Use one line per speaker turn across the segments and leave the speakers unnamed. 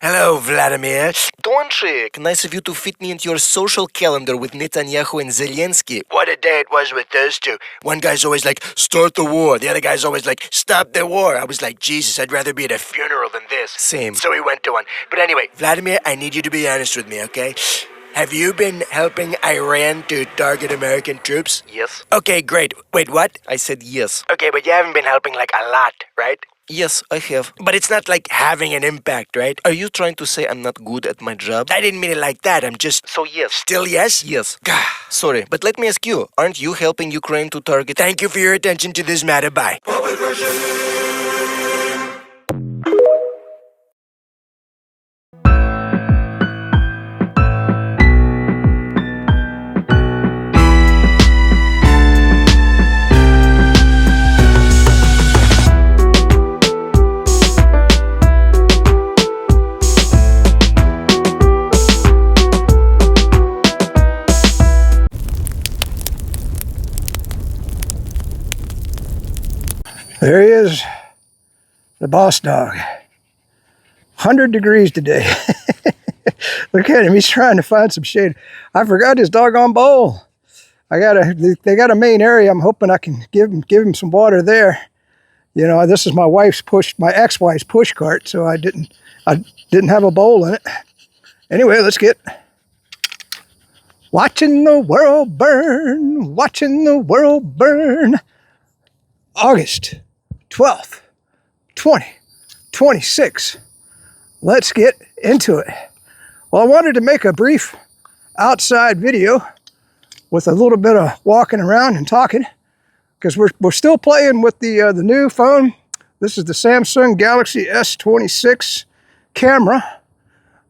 Hello, Vladimir. Donchik, nice of you to fit me into your social calendar with Netanyahu and Zelensky. What a day it was with those two. One guy's always like, start the war. The other guy's always like, stop the war. I was like, Jesus, I'd rather be at a funeral than this. Same. So we went to one. But anyway, Vladimir, I need you to be honest with me, okay? Have you been helping Iran to target American troops? Yes. Okay, great. Wait, what? I said yes. Okay, but you haven't been helping like a lot, right? Yes, I have. But it's not like having an impact, right? Are you trying to say I'm not good at my job? I didn't mean it like that. I'm just... So yes. Still yes? Yes. Sorry, but let me ask you. Aren't you helping Ukraine to target... Thank you for your attention to this matter. Bye.
There he is, the boss dog. 100 degrees today. Look at him, he's trying to find some shade. I forgot his doggone bowl. They got a main area. I'm hoping I can give him some water there. You know, this is my ex-wife's push cart, so I didn't have a bowl in it. Anyway, let's get watching the world burn, watching the world burn. August 12th, 2026. Let's get into it. Well, I wanted to make a brief outside video with a little bit of walking around and talking because we're still playing with the new phone. This is the Samsung Galaxy S26 camera.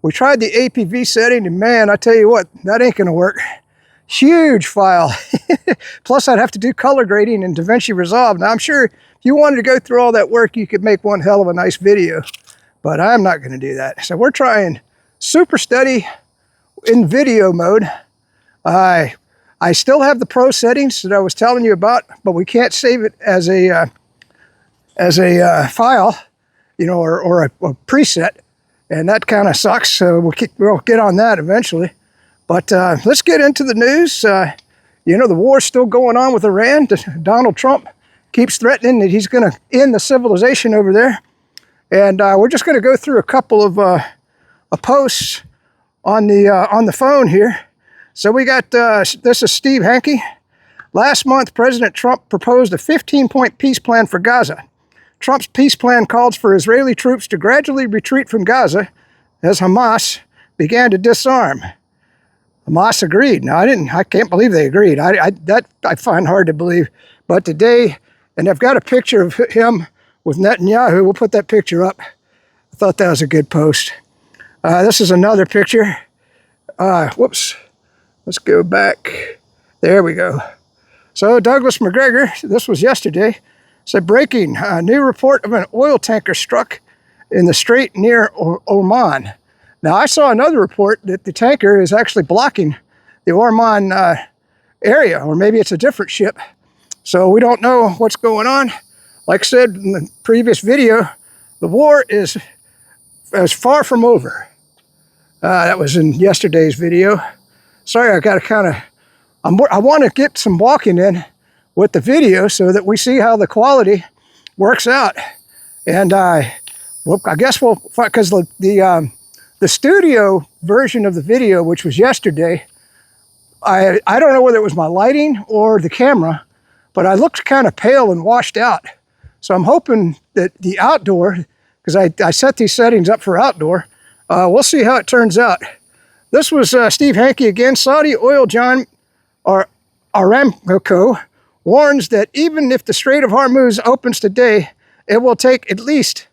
We tried the APV setting and man, I tell you what, that ain't gonna work. Huge file. Plus I'd have to do color grading and DaVinci Resolve. Now I'm sure if you wanted to go through all that work, you could make one hell of a nice video, but I'm not going to do that. So we're trying super steady in video mode. I still have the pro settings that I was telling you about, but we can't save it as a file, you know, or a preset, and that kind of sucks. So we'll get on that eventually. But let's get into the news. You know, the war's still going on with Iran. Donald Trump keeps threatening that he's going to end the civilization over there. And we're just going to go through a couple of posts on the phone here. So we got, this is Steve Hanke. Last month, President Trump proposed a 15-point peace plan for Gaza. Trump's peace plan calls for Israeli troops to gradually retreat from Gaza as Hamas began to disarm. Hamas agreed. Now, I can't believe they agreed. That I find hard to believe. But today, and I've got a picture of him with Netanyahu. We'll put that picture up. I thought that was a good post. This is another picture. Whoops. Let's go back. There we go. So Douglas McGregor, this was yesterday, said breaking, a new report of an oil tanker struck in the strait near Oman. Now, I saw another report that the tanker is actually blocking the Oman area, or maybe it's a different ship. So we don't know what's going on. Like I said in the previous video, the war is far from over. That was in yesterday's video. Sorry, I got to kind of, I want to get some walking in with the video so that we see how the quality works out. And I guess we'll, because the studio version of the video, which was yesterday, I don't know whether it was my lighting or the camera, but I looked kind of pale and washed out. So I'm hoping that the outdoor, because I set these settings up for outdoor, we'll see how it turns out. This was Steve Hanke again. Saudi oil giant Aramco warns that even if the Strait of Hormuz opens today, it will take at least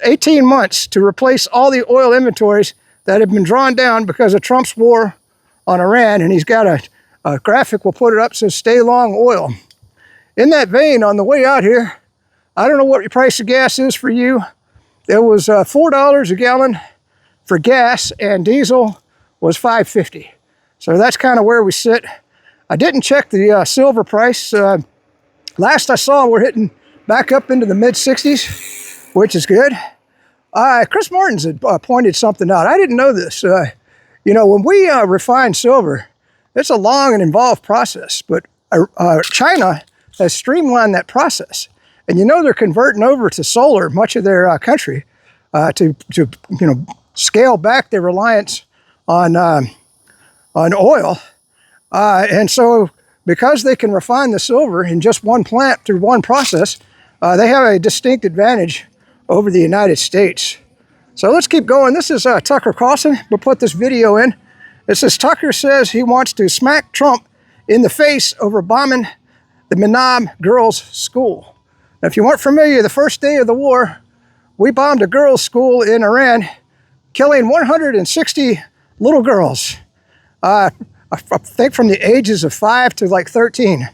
18 months to replace all the oil inventories that have been drawn down because of Trump's war on Iran. And he's got a graphic, we'll put it up, says stay long oil. In that vein, on the way out here, I don't know what the price of gas is for you. It was $4 a gallon for gas, and diesel was $5.50. So that's kind of where we sit. I didn't check the silver price. Last I saw, we're hitting back up into the mid-60s, which is good. Chris Martin's had pointed something out. I didn't know this. When we refine silver, it's a long and involved process, but China has streamlined that process. And they're converting over to solar much of their country to scale back their reliance on oil. And so because they can refine the silver in just one plant through one process, they have a distinct advantage over the United States. So let's keep going. This is Tucker Carlson. We'll put this video in. It says, Tucker says he wants to smack Trump in the face over bombing the Menam girls' school. Now, if you weren't familiar, the first day of the war, we bombed a girls' school in Iran, killing 160 little girls. I think from the ages of 5 to like 13.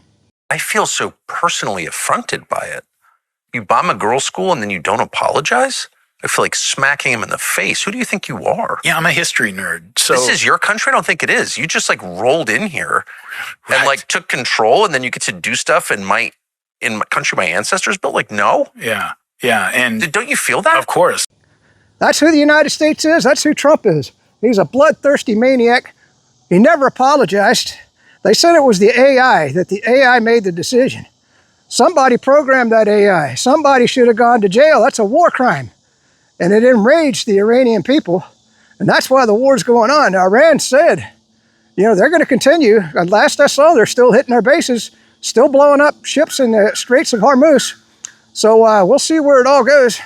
I feel so personally affronted by it. You bomb a girls' school and then you don't apologize? I feel like smacking him in the face. Who do you think you are?
Yeah, I'm a history nerd. So
this is your country? I don't think it is. You just like rolled in here and like took control, and then you get to do stuff in my country my ancestors built. Like, no.
Yeah. And
don't you feel that?
Of course.
That's who the United States is. That's who Trump is. He's a bloodthirsty maniac. He never apologized. They said it was the AI, that the AI made the decision. Somebody programmed that AI. Somebody should have gone to jail. That's a war crime. And it enraged the Iranian people. And that's why the war's going on. Now, Iran said, they're going to continue. And last I saw, they're still hitting their bases, still blowing up ships in the Straits of Hormuz. So we'll see where it all goes.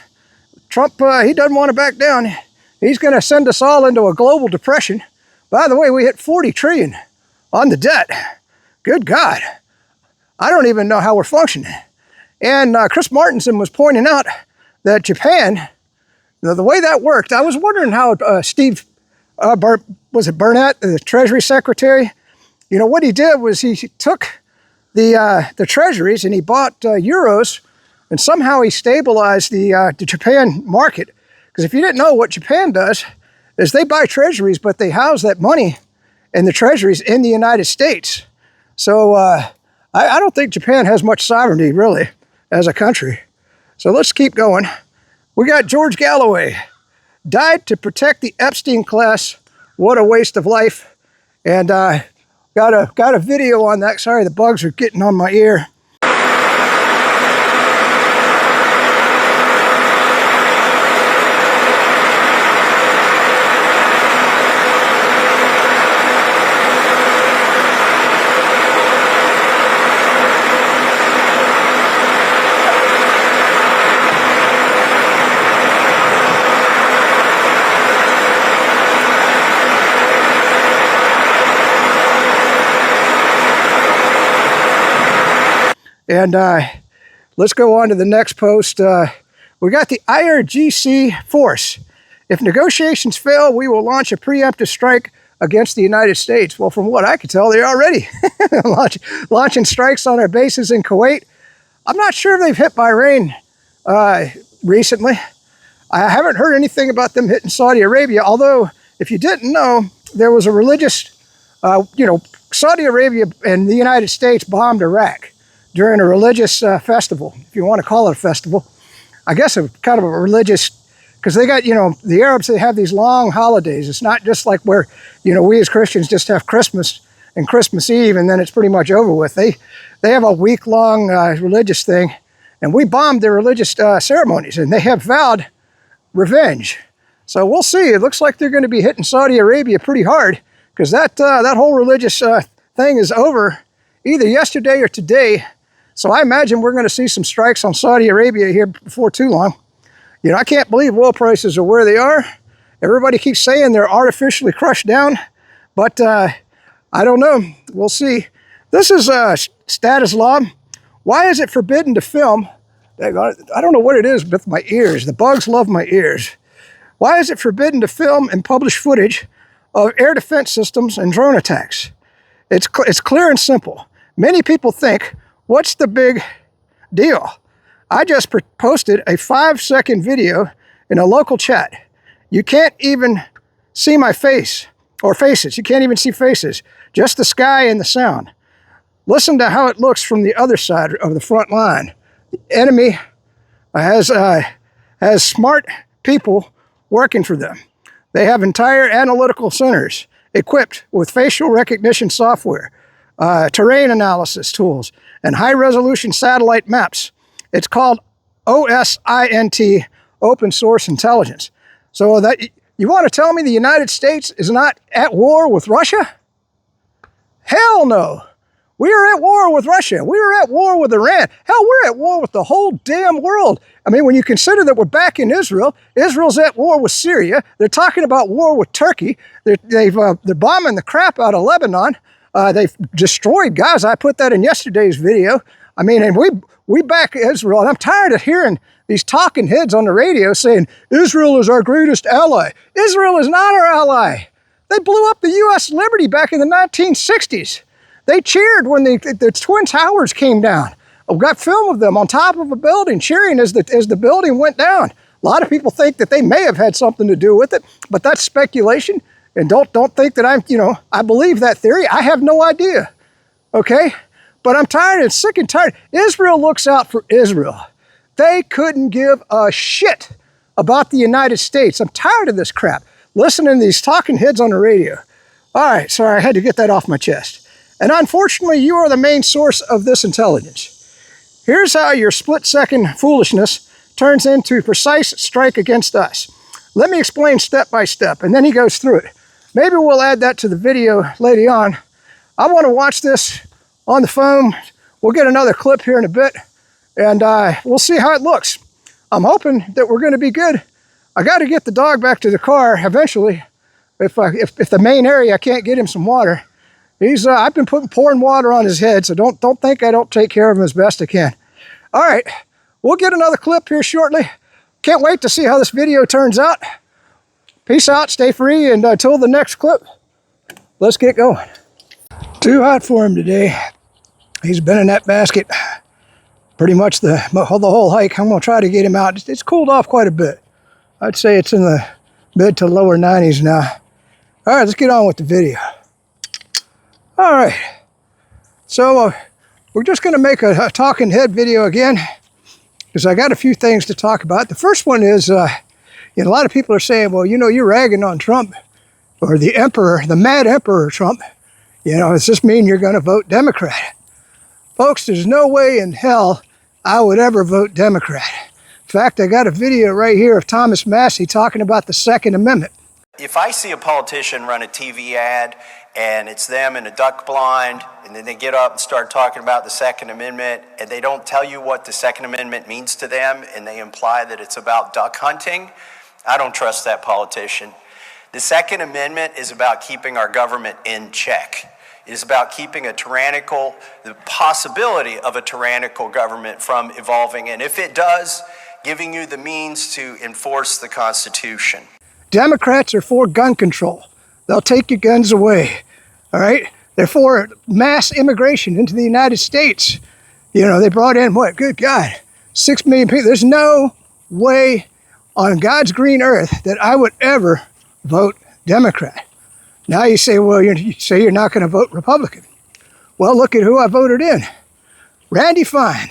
Trump, he doesn't want to back down. He's going to send us all into a global depression. By the way, we hit 40 trillion on the debt. Good God. I don't even know how we're functioning. And Chris Martinson was pointing out that Japan, the way that worked, I was wondering how Steve, Burnett, the Treasury Secretary, what he did was he took the treasuries and he bought euros, and somehow he stabilized the Japan market. Because if you didn't know, what Japan does is they buy treasuries, but they house that money in the treasuries in the United States. So I don't think Japan has much sovereignty, really, as a country. So let's keep going. We got George Galloway, died to protect the Epstein class. What a waste of life. And got a video on that. Sorry, the bugs are getting on my ear. And let's go on to the next post. We got the IRGC force. If negotiations fail, we will launch a preemptive strike against the United States. Well, from what I can tell, they're already launching strikes on our bases in Kuwait. I'm not sure if they've hit Bahrain recently. I haven't heard anything about them hitting Saudi Arabia, although if you didn't know, there was a religious, Saudi Arabia and the United States bombed Iraq during a religious festival, if you want to call it a festival. I guess a kind of a religious, because they got, the Arabs, they have these long holidays. It's not just like where, we as Christians just have Christmas and Christmas Eve and then it's pretty much over with. They have a week-long religious thing, and we bombed their religious ceremonies, and they have vowed revenge. So we'll see. It looks like they're going to be hitting Saudi Arabia pretty hard, because that whole religious thing is over either yesterday or today. So I imagine we're going to see some strikes on Saudi Arabia here before too long. I can't believe oil prices are where they are. Everybody keeps saying they're artificially crushed down, but I don't know. We'll see. This is status law. Why is it forbidden to film? I don't know what it is with my ears. The bugs love my ears. Why is it forbidden to film and publish footage of air defense systems and drone attacks? It's clear and simple. Many people think, what's the big deal? I just posted a 5-second video in a local chat. You can't even see my face or faces. You can't even see faces, just the sky and the sound. Listen to how it looks from the other side of the front line. The enemy has smart people working for them. They have entire analytical centers equipped with facial recognition software, terrain analysis tools, and high-resolution satellite maps. It's called OSINT, Open Source Intelligence. So that you want to tell me the United States is not at war with Russia? Hell no. We are at war with Russia. We are at war with Iran. Hell, we're at war with the whole damn world. I mean, when you consider that we're back in Israel, Israel's at war with Syria. They're talking about war with Turkey. They're bombing the crap out of Lebanon. They've destroyed Gaza. I put that in yesterday's video. I mean, and we back Israel. And I'm tired of hearing these talking heads on the radio saying, Israel is our greatest ally. Israel is not our ally. They blew up the U.S. Liberty back in the 1960s. They cheered when the Twin Towers came down. I've got film of them on top of a building cheering as the building went down. A lot of people think that they may have had something to do with it, but that's speculation. And don't think that I believe that theory. I have no idea, okay? But I'm tired and sick and tired. Israel looks out for Israel. They couldn't give a shit about the United States. I'm tired of this crap. Listening to these talking heads on the radio. All right, sorry, I had to get that off my chest. And unfortunately, you are the main source of this intelligence. Here's how your split-second foolishness turns into precise strike against us. Let me explain step by step, and then he goes through it. Maybe we'll add that to the video later on. I want to watch this on the phone. We'll get another clip here in a bit, and we'll see how it looks. I'm hoping that we're going to be good. I got to get the dog back to the car eventually. If the main area, I can't get him some water. I've been pouring water on his head, so don't think I don't take care of him as best I can. All right, we'll get another clip here shortly. Can't wait to see how this video turns out. Peace out, stay free, and until the next clip, let's get going. Too hot for him today. He's been in that basket pretty much the whole hike. I'm going to try to get him out. It's cooled off quite a bit. I'd say it's in the mid to lower 90s now. All right, let's get on with the video. All right, so we're just going to make a talking head video again because I got a few things to talk about. The first one is, a lot of people are saying, well, you're ragging on Trump or the emperor, the mad emperor Trump. Does this mean you're going to vote Democrat? Folks, there's no way in hell I would ever vote Democrat. In fact, I got a video right here of Thomas Massey talking about the Second Amendment.
If I see a politician run a TV ad and it's them in a duck blind, and then they get up and start talking about the Second Amendment, and they don't tell you what the Second Amendment means to them, and they imply that it's about duck hunting, I don't trust that politician. The Second Amendment is about keeping our government in check. It is about keeping the possibility of a tyrannical government from evolving, and if it does, giving you the means to enforce the Constitution.
Democrats are for gun control. They'll take your guns away, all right? They're for mass immigration into the United States. They brought in, good God, 6 million people. There's no way on God's green earth that I would ever vote Democrat. Now you say, well, you say you're not going to vote Republican. Well, look at who I voted in. Randy Fine.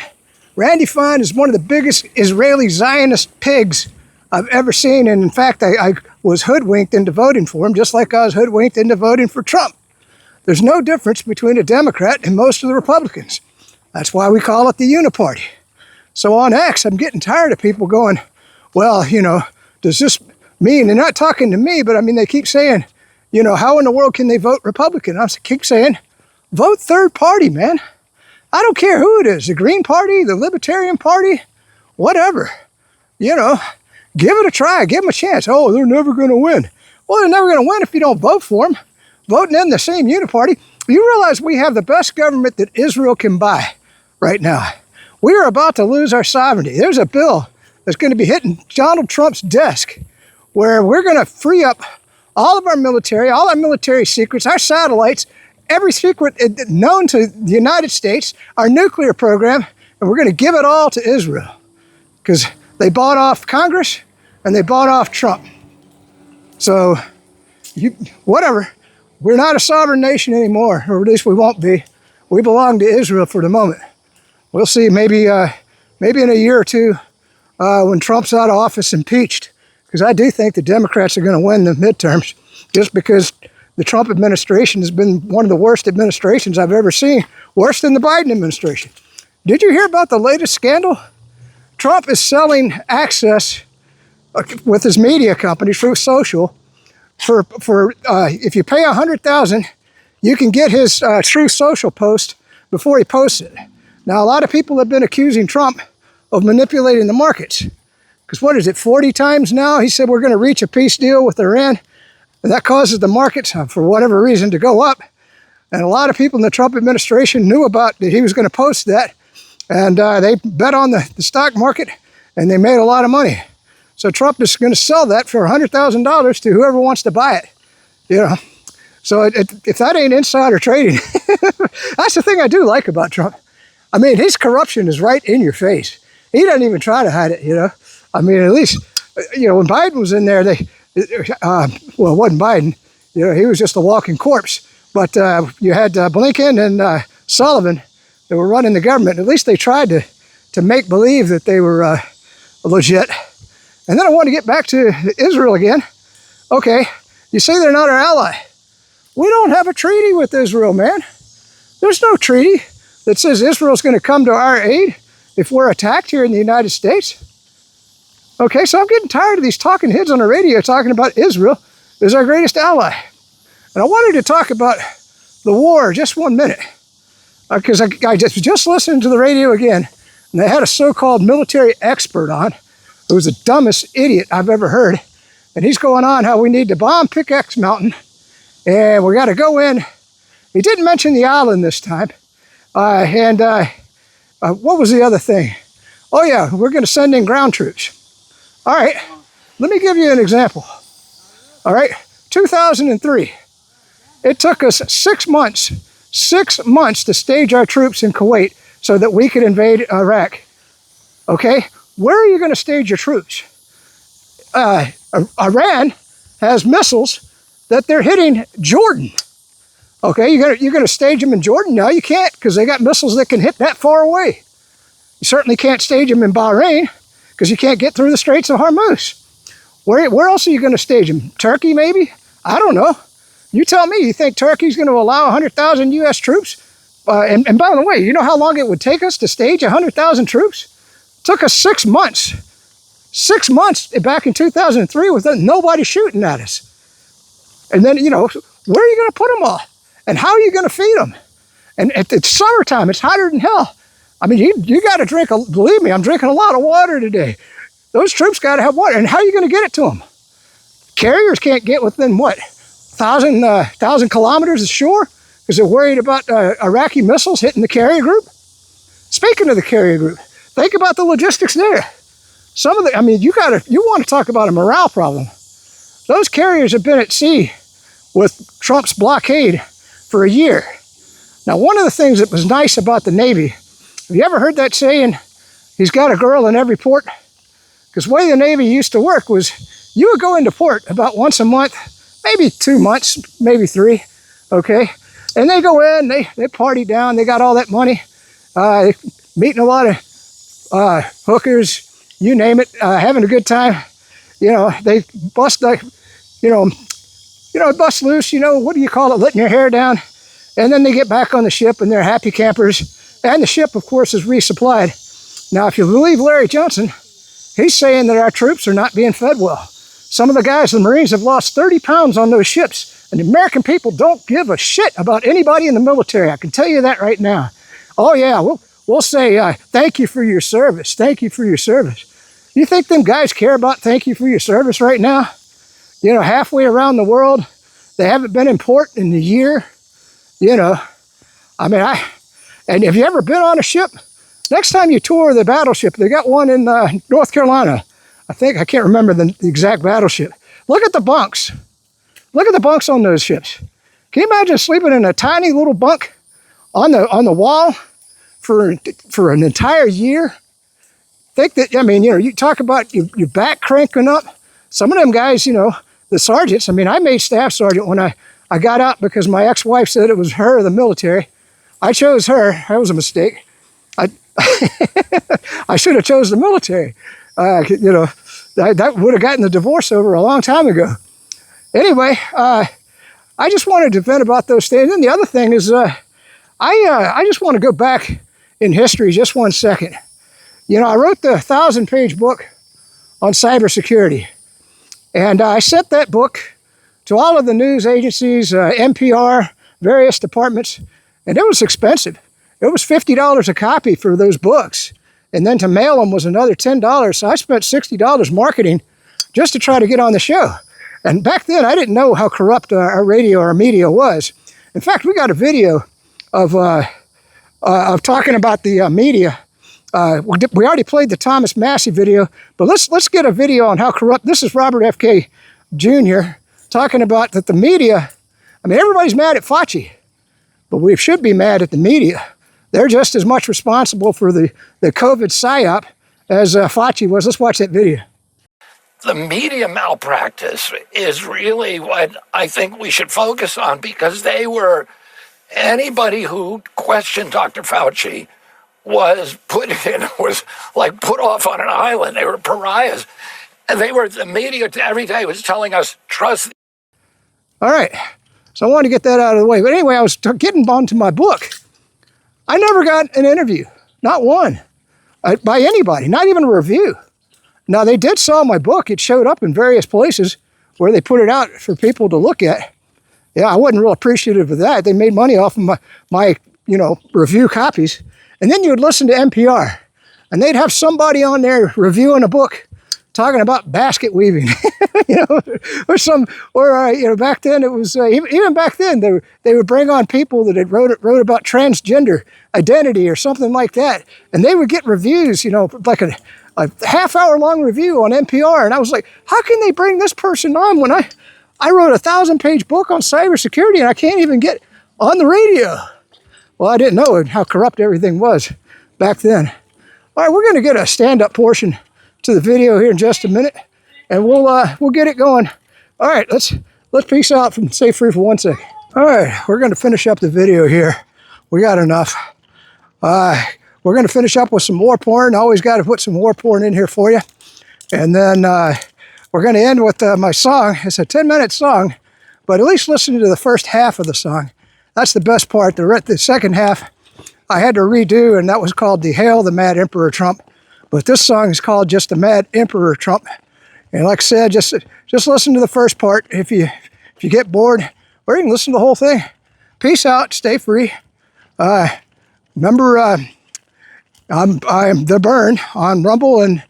Randy Fine is one of the biggest Israeli Zionist pigs I've ever seen, and in fact, I was hoodwinked into voting for him, just like I was hoodwinked into voting for Trump. There's no difference between a Democrat and most of the Republicans. That's why we call it the Uniparty. So on X, I'm getting tired of people going, well, does this mean, they're not talking to me, but I mean, they keep saying, how in the world can they vote Republican? I keep saying, vote third party, man. I don't care who it is, the Green Party, the Libertarian Party, whatever, Give it a try. Give them a chance. Oh, they're never going to win. Well, they're never going to win if you don't vote for them. Voting in the same uniparty. You realize we have the best government that Israel can buy right now. We are about to lose our sovereignty. There's a bill that's going to be hitting Donald Trump's desk where we're going to free up all of our military secrets, our satellites, every secret known to the United States, our nuclear program, and we're going to give it all to Israel. Because they bought off Congress and they bought off Trump. So, whatever. We're not a sovereign nation anymore, or at least we won't be. We belong to Israel for the moment. We'll see, maybe in a year or two, when Trump's out of office, impeached, because I do think the Democrats are going to win the midterms, just because the Trump administration has been one of the worst administrations I've ever seen, worse than the Biden administration. Did you hear about the latest scandal? Trump is selling access with his media company, Truth Social, for if you pay $100,000, you can get his Truth Social post before he posts it. Now, a lot of people have been accusing Trump of manipulating the markets. Because what is it, 40 times now? He said we're going to reach a peace deal with Iran. And that causes the markets, for whatever reason, to go up. And a lot of people in the Trump administration knew about that he was going to post that. And they bet on the stock market, and they made a lot of money. So Trump is going to sell that for $100,000 to whoever wants to buy it. You know, so if that ain't insider trading, that's the thing I do like about Trump. I mean, his corruption is right in your face. He doesn't even try to hide it, you know. I mean, at least, you know, when Biden was in there, well, it wasn't Biden. You know, he was just a walking corpse. But you had Blinken and Sullivan that were running the government. At least they tried to make believe that they were legit. And then I want to get back to Israel again. Okay, you say they're not our ally. We don't have a treaty with Israel, man. There's no treaty that says Israel's going to come to our aid if we're attacked here in the United States. Okay, so I'm getting tired of these talking heads on the radio talking about Israel as our greatest ally. And I wanted to talk about the war just 1 minute. Because I just listened to the radio again, and they had a so-called military expert on who was the dumbest idiot I've ever heard. And he's going on how we need to bomb Pickaxe Mountain, and we got to go in. He didn't mention the island this time. What was the other thing? Oh yeah, we're going to send in ground troops. All right, let me give you an example. All right, 2003. It took us 6 months to stage our troops in Kuwait so that we could invade Iraq. Okay, where are you going to stage your troops? Iran has missiles that they're hitting Jordan. Okay, you're going to stage them in Jordan? No, you can't, because they got missiles that can hit that far away. You certainly can't stage them in Bahrain, because you can't get through the Straits of Hormuz. Where else are you going to stage them? Turkey, maybe? I don't know. You tell me, you think Turkey's going to allow 100,000 U.S. troops? And by the way, you know how long it would take us to stage 100,000 troops? It took us 6 months. 6 months back in 2003 with nobody shooting at us. And then, you know, where are you going to put them all? And how are you going to feed them? And it's summertime. It's hotter than hell. I mean, you got to drink, believe me, I'm drinking a lot of water today. Those troops got to have water. And how are you going to get it to them? Carriers can't get within, what, 1,000 kilometers of shore? Because they're worried about Iraqi missiles hitting the carrier group? Speaking of the carrier group, think about the logistics there. I mean, you want to talk about a morale problem. Those carriers have been at sea with Trump's blockade for a year. Now, one of the things that was nice about the Navy, have you ever heard that saying, he's got a girl in every port? Because the way the Navy used to work was you would go into port about once a month, maybe 2 months, maybe 3, okay? And they go in, they party down, they got all that money, meeting a lot of hookers, you name it, having a good time. You know, they bust bust loose, you know, what do you call it, letting your hair down. And then they get back on the ship and they're happy campers. And the ship, of course, is resupplied. Now, if you believe Larry Johnson, he's saying that our troops are not being fed well. Some of the guys, the Marines, have lost 30 pounds on those ships. And the American people don't give a shit about anybody in the military. I can tell you that right now. Oh, yeah, we'll say, thank you for your service. Thank you for your service. You think them guys care about thank you for your service right now? You know, halfway around the world, they haven't been in port in a year. You know, I mean, and have you ever been on a ship? Next time you tour the battleship, they got one in North Carolina. I can't remember the exact battleship. Look at the bunks. Look at the bunks on those ships. Can you imagine sleeping in a tiny little bunk on the wall for an entire year? Think that, I mean, you know, you talk about your back cranking up. Some of them guys, you know, the sergeants, I mean, I made staff sergeant when I got out because my ex-wife said it was her or the military. I chose her. That was a mistake. I should have chose the military. You know, that would have gotten the divorce over a long time ago. Anyway, I just wanted to vent about those things. And the other thing is, I just want to go back in history just 1 second. You know, I wrote the 1,000-page book on cybersecurity, and I sent that book to all of the news agencies, NPR, various departments, and it was expensive. It was $50 a copy for those books, and then to mail them was another $10. So I spent $60 marketing just to try to get on the show. And back then, I didn't know how corrupt our radio, our media was. In fact, we got a video of talking about the media. We already played the Thomas Massey video, but let's get a video on how corrupt. This is Robert F. K. Jr. talking about that the media. I mean, everybody's mad at Fauci, but we should be mad at the media. They're just as much responsible for the COVID psyop as Fauci was. Let's watch that video.
The media malpractice is really what I think we should focus on, because they were, anybody who questioned Dr. Fauci was put off on an island. They were pariahs. And the media every day was telling us, trust.
All right. So I wanted to get that out of the way. But anyway, I was getting on to my book. I never got an interview, not one, by anybody, not even a review. Now, they did sell my book. It showed up in various places where they put it out for people to look at. Yeah, I wasn't real appreciative of that. They made money off of my review copies. And then you would listen to NPR, and they'd have somebody on there reviewing a book talking about basket weaving, back then it was, even back then, they would bring on people that had wrote about transgender identity or something like that. And they would get reviews, like a half-hour long review on NPR. And I was like, how can they bring this person on when I wrote a 1,000-page book on cybersecurity and I can't even get on the radio? Well, I didn't know how corrupt everything was back then. All right, we're going to get a stand-up portion to the video here in just a minute, and we'll get it going. All right, let's peace out from Stay Free for 1 second. All right, we're going to finish up the video here. We got enough. We're going to finish up with some war porn. I always got to put some war porn in here for you. And then we're going to end with my song. It's a 10-minute song, but at least listen to the first half of the song. That's the best part. The second half I had to redo, and that was called the Hail the Mad Emperor Trump. But this song is called just the Mad Emperor Trump. And like I said, just listen to the first part if you get bored, or you can listen to the whole thing. Peace out. Stay free. Remember, I'm The Burn on Rumble and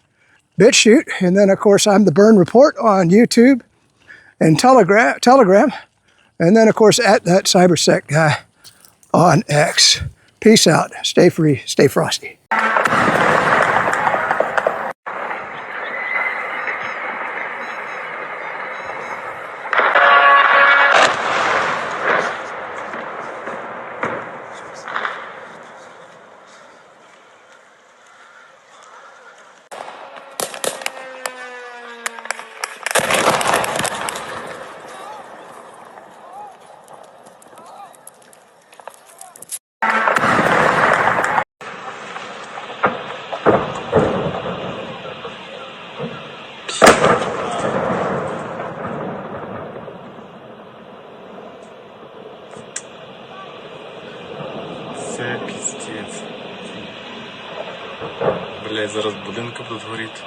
BitChute. And then, of course, I'm TheBurnReport on YouTube and Telegram. And then, of course, at that cybersec guy on X. Peace out. Stay free. Stay frosty.
Це піздець. Блядь, зараз будинки будуть горіти.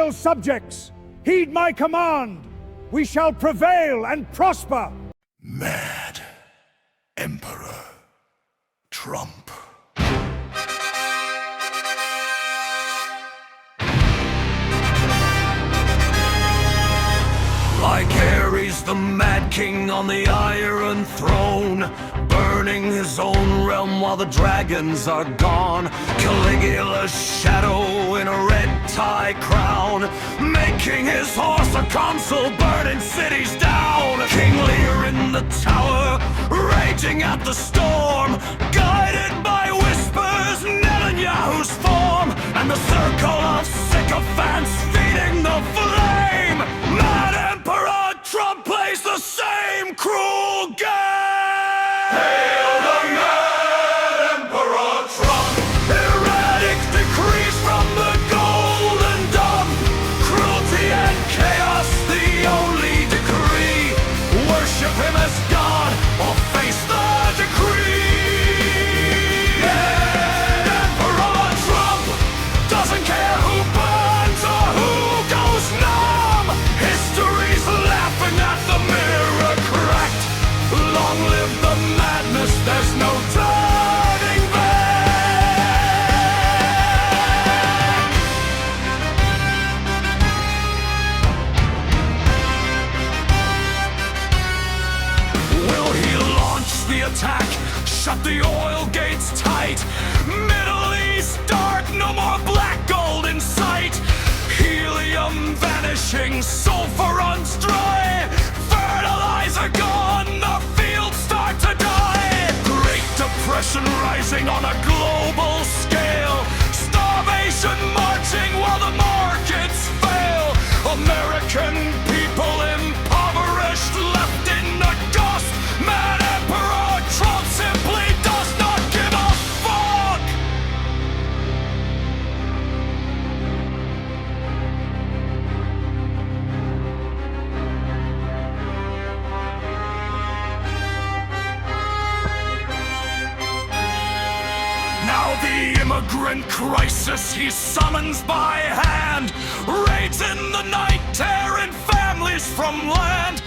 loyal subjects, heed my command. We shall prevail and prosper.
Mad Emperor Trump. Like Ares, the Mad King on the Iron Throne, burning his own realm while the dragons are gone. Caligula's shadow in a red tie crown, making his horse a consul, burning cities down. King Lear in the tower, raging at the storm, guided by whispers, Netanyahu's form, and the circle of sycophants feeding the flame. Mad Emperor Trump plays the same cruel game. Hail the Mad Emperor Trump! Erratic decrees from the Golden Dome, cruelty and chaos the only decree. Worship him as God or face the decree. Mad Emperor Trump doesn't care who burns or who goes numb. History's laughing at the mirror cracked. Long live the madness, there's no turning back. Will he launch the attack? Shut the oil gates tight. Middle East dark, no more black gold in sight. Helium vanishing, sulfur runs dry. Fertilizer gone, the fields start to die. Great Depression rising on a global scale. Starvation marching while the markets fail. American people impoverished, left in the dust. Mad Emperor Trump simply does not give a fuck. Now the immigrant crisis he summons by hand, raids in the night, tearing families from land.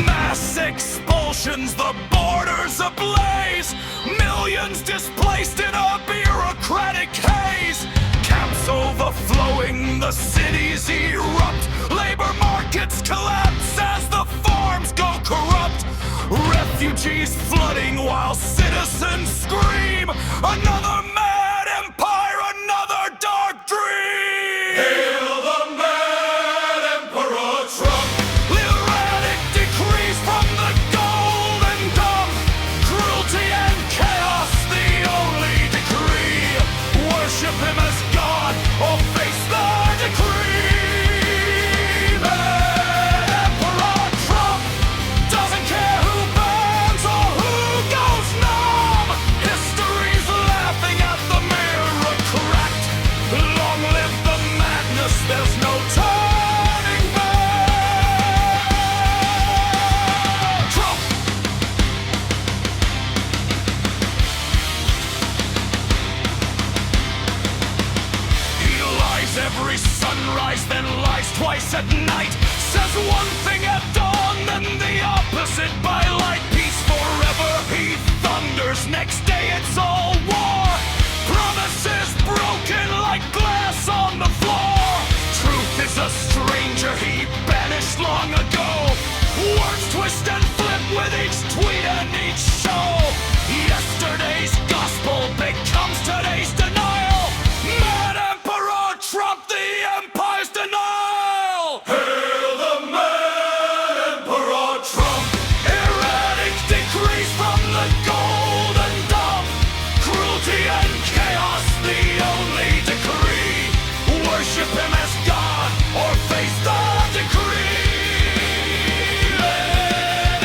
Mass expulsions, the borders ablaze. Millions displaced in a bureaucratic haze. Camps overflowing, the cities erupt. Labor markets collapse as the farms go corrupt. Refugees flooding while citizens scream. Another mad empire, another dark dream. Hail the Mad Emperor Trump. Erratic decrees from the Golden Dome. Cruelty and chaos, the only decree. Worship him as God or face the decree. Mad Emperor Trump doesn't care who burns or who goes numb. History's laughing at the mirror cracked. Long live the madness, there's no turning back. Trump! He lies every sunrise, then lies twice at night. Says one thing at dawn, then the opposite by light. Peace forever, he thunders. Next day it's all war. Promises broken like glass on the floor. Truth is a stranger he banished long ago. Words twist and flip with each tweet and each show. Yesterday's gospel becomes today's denial. Mad Emperor Trump, the empire's denial. Hail the Mad Emperor Trump. Erratic decrees from the Golden Dome. Cruelty and chaos, the only decree. Worship him as God or face the decree. Mad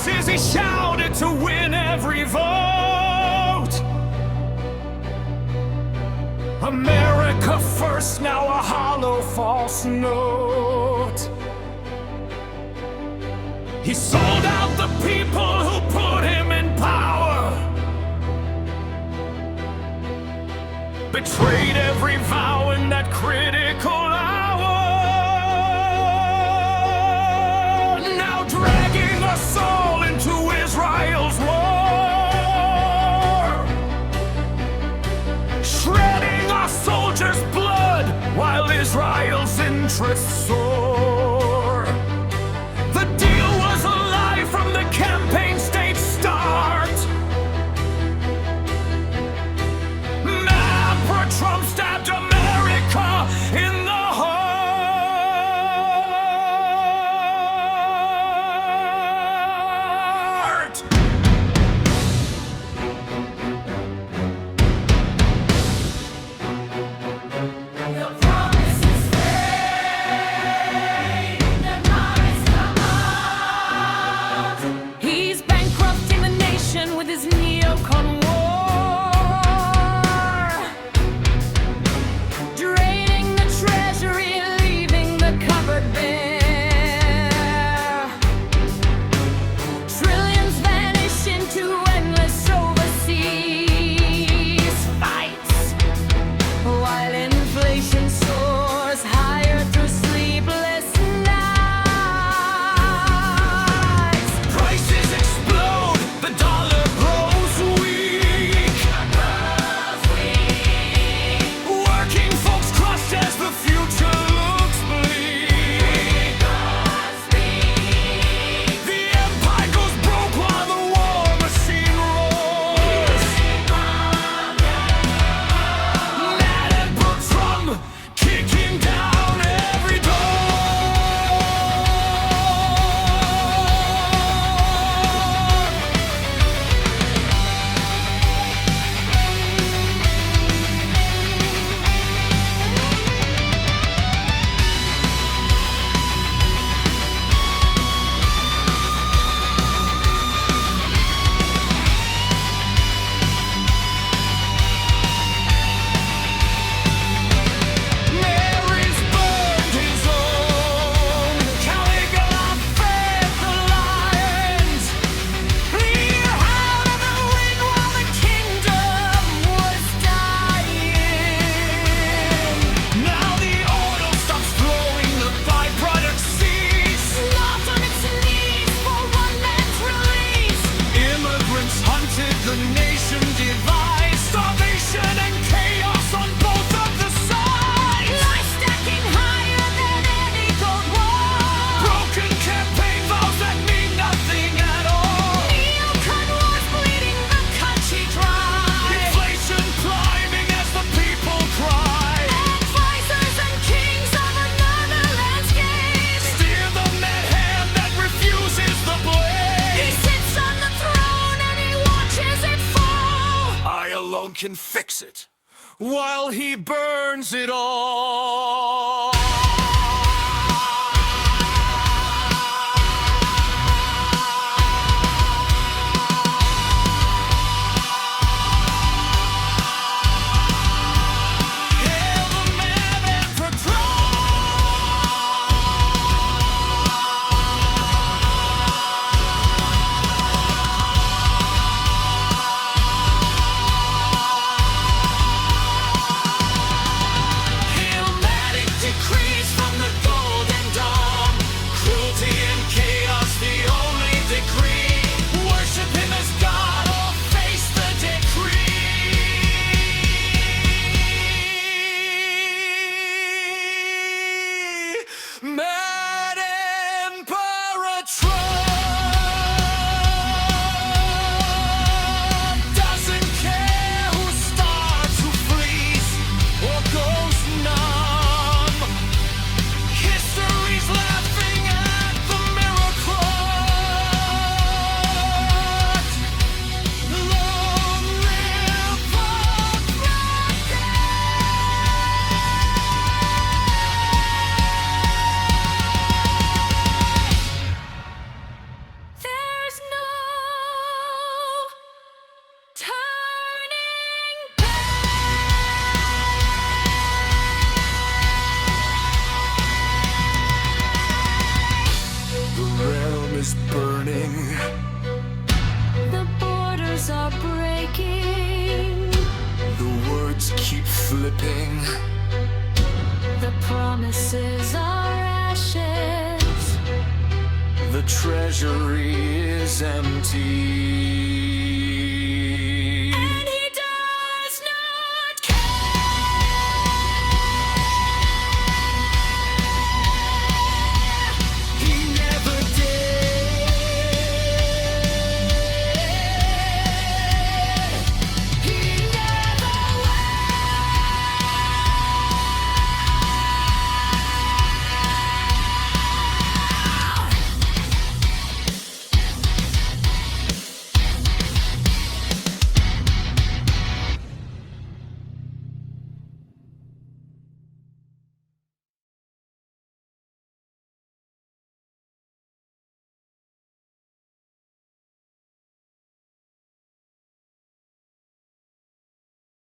voices he shouted to win every vote. America first, now a hollow false note. He sold out the people who put him in power, betrayed every vow in that critical hour. Now dragging us all into Israel's war, shredding our soldiers' blood while Israel's interests soar. The deal was a lie from the campaign stage start. Trump stabbed America in the heart.
The promises fade, the lies come out. He's bankrupting the nation with his neocon war.
Can fix it while he burns it all.
Decree
is burning.
The borders are breaking.
The words keep flipping.
The promises are ashes.
The treasury is empty.